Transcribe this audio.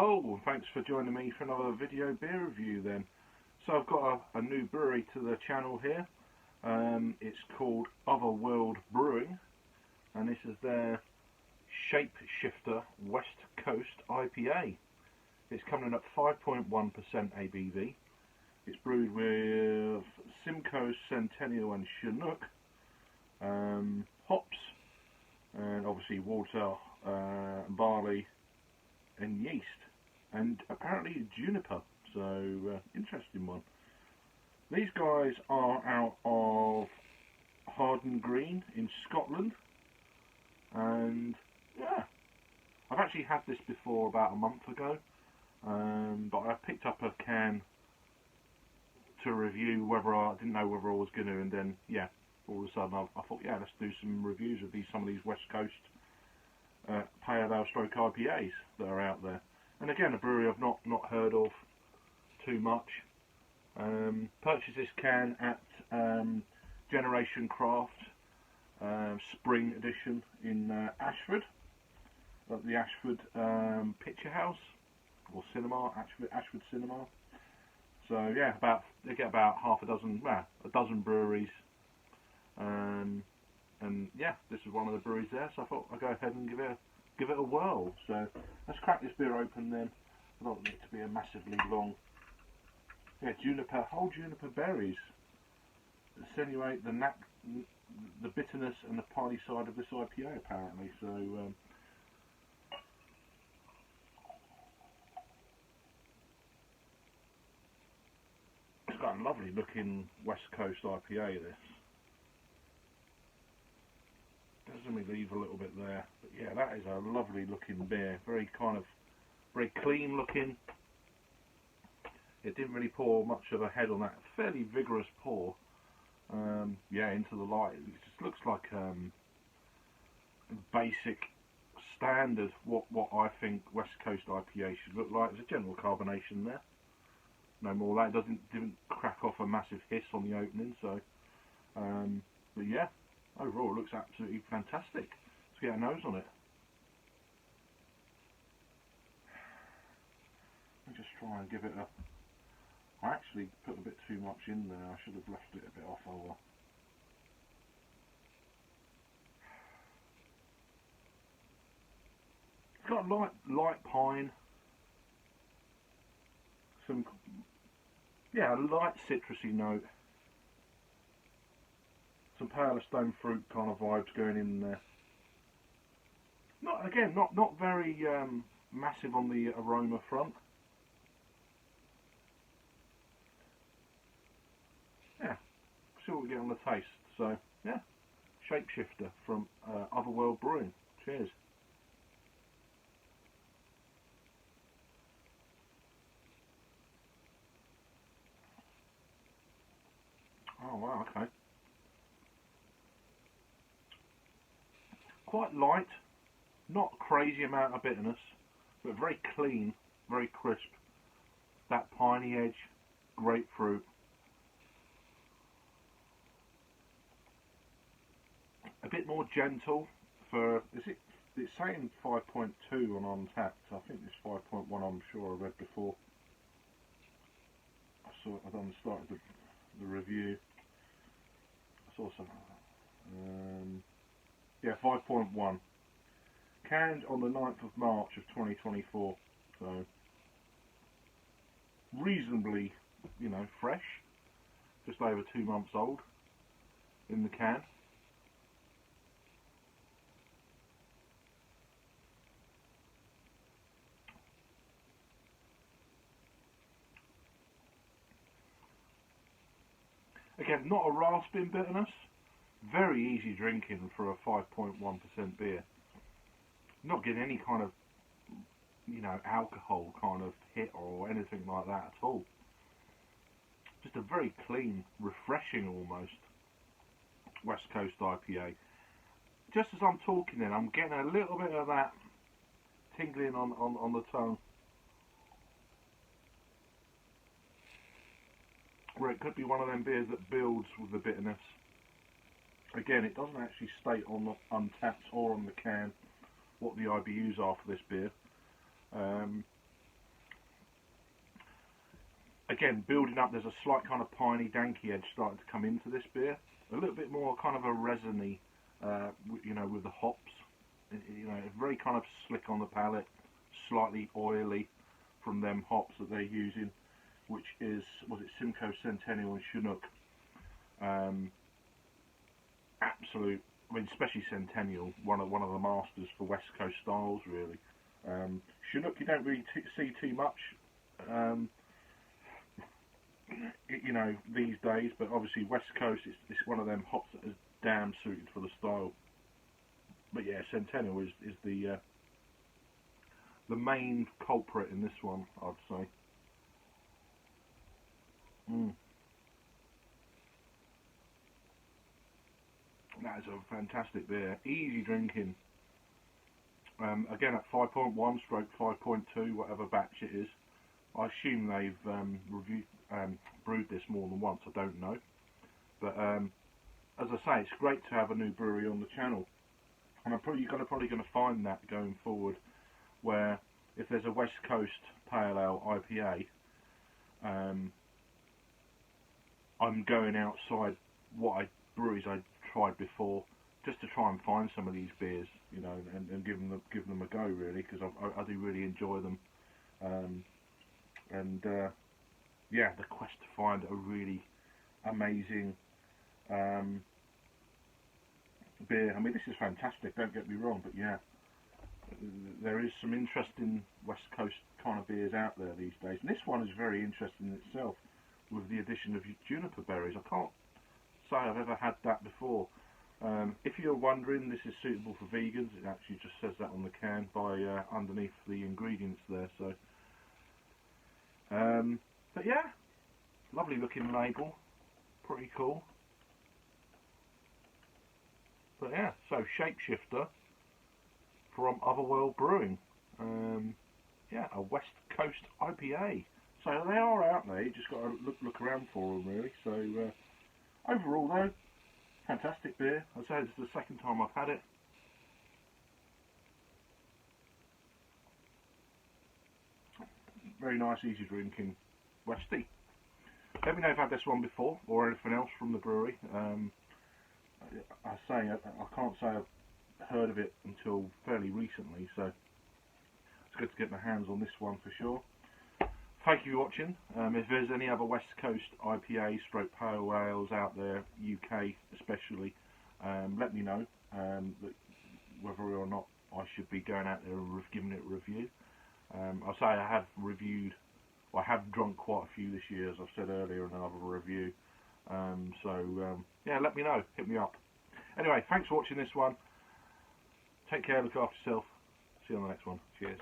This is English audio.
Hello, and thanks for joining me for another video beer review then. So I've got a new brewery to the channel here. It's called Otherworld Brewing, and this is their Shapeshifter West Coast IPA. It's coming in at 5.1% ABV. It's brewed with Simcoe, Centennial and Chinook, hops, and obviously water, barley and yeast, and apparently juniper, so interesting one. These guys are out of Harden Green in Scotland, and yeah, I've actually had this before about a month ago, but I picked up a can to review whether I didn't know whether I was going to, and then yeah, all of a sudden I thought, yeah, let's do some reviews of some of these West Coast pale ale stroke IPAs that are out there. And again, a brewery I've not heard of too much. Purchased this can at Generation Craft Spring Edition in Ashford, at the Ashford Picture House or Cinema, Ashford Cinema. So yeah, they get about half a dozen, well, a dozen breweries, and yeah, this is one of the breweries there. So I thought I'd go ahead and give it a whirl. So let's crack this beer open then. I don't want it to be a massively long. Yeah, whole juniper berries attenuate the bitterness and the piney side of this IPA apparently. So it's got a lovely looking West Coast IPA, this. Doesn't me leave a little bit there, but yeah, that is a lovely looking beer. Very clean looking. It didn't really pour much of a head on that. Fairly vigorous pour. Yeah, into the light. It just looks like basic, standard what I think West Coast IPA should look like. There's a general carbonation there. No more. That didn't crack off a massive hiss on the opening. So, but yeah. Overall, it looks absolutely fantastic. Let's get a nose on it. Let me just try and give it a... I actually put a bit too much in there. I should have left it a bit off over. It's got a light pine. A light citrusy note. Some pale stone fruit kind of vibes going in there. Not very massive on the aroma front. Yeah, see what we get on the taste. So yeah, Shapeshifter from Otherworld Brewing. Cheers. Oh wow, okay. Quite light, not crazy amount of bitterness, but very clean, very crisp. That piney edge, grapefruit. A bit more gentle for, it's saying 5.2 on Untapped. I think it's 5.1, I'm sure I read before. I done started the review. I saw some. Yeah, 5.1. Canned on the 9th of March of 2024. So, reasonably, fresh. Just over 2 months old in the can. Again, not a rasping bitterness. Very easy drinking for a 5.1% beer. Not getting any kind of, alcohol kind of hit or anything like that at all. Just a very clean, refreshing almost West Coast IPA. Just as I'm talking then, I'm getting a little bit of that tingling on the tongue. Where it could be one of them beers that builds with the bitterness. Again, it doesn't actually state on the Untapped or on the can what the IBUs are for this beer. again, building up, there's a slight kind of piney, danky edge starting to come into this beer. A little bit more kind of a resiny, you know, with the hops. You know, very kind of slick on the palate, slightly oily from them hops that they're using, which is, was it Simcoe Centennial and Chinook. Absolute, I mean, especially Centennial, one of the masters for West Coast styles, really. Chinook, you don't really see too much, you know, these days. But obviously, West Coast, it's one of them hops that is damn suited for the style. But yeah, Centennial is the main culprit in this one, I'd say. That is a fantastic beer, easy drinking. Again at 5.1 stroke 5.2, whatever batch it is. I assume they've brewed this more than once, I don't know. But as I say, it's great to have a new brewery on the channel. And I'm probably going to find that going forward, where if there's a West Coast Pale Ale IPA, I'm going outside breweries I tried before, just to try and find some of these beers, you know, and give them a go, really, because I do really enjoy them. Yeah, the quest to find a really amazing beer. I mean, this is fantastic, don't get me wrong, but yeah, there is some interesting West Coast kind of beers out there these days. And this one is very interesting in itself, with the addition of juniper berries. I can't say I've ever had that before. If you're wondering, this is suitable for vegans. It actually just says that on the can by underneath the ingredients there. So, but yeah, lovely looking label, pretty cool. But yeah, so Shapeshifter from Otherworld Brewing. Yeah, a West Coast IPA. So they are out there. You just got to look around for them, really. So overall, though, fantastic beer. I say this is the second time I've had it. Very nice, easy drinking Westie. Let me know if you've had this one before or anything else from the brewery. I can't say I've heard of it until fairly recently, so it's good to get my hands on this one for sure. Thank you for watching. If there's any other West Coast IPA stroke pale ales out there, UK especially, let me know that whether or not I should be going out there and giving it a review. I'll say I have reviewed, I have drunk quite a few this year, as I've said earlier in another review. Yeah, let me know, hit me up. Anyway, thanks for watching this one. Take care, look after yourself. See you on the next one. Cheers.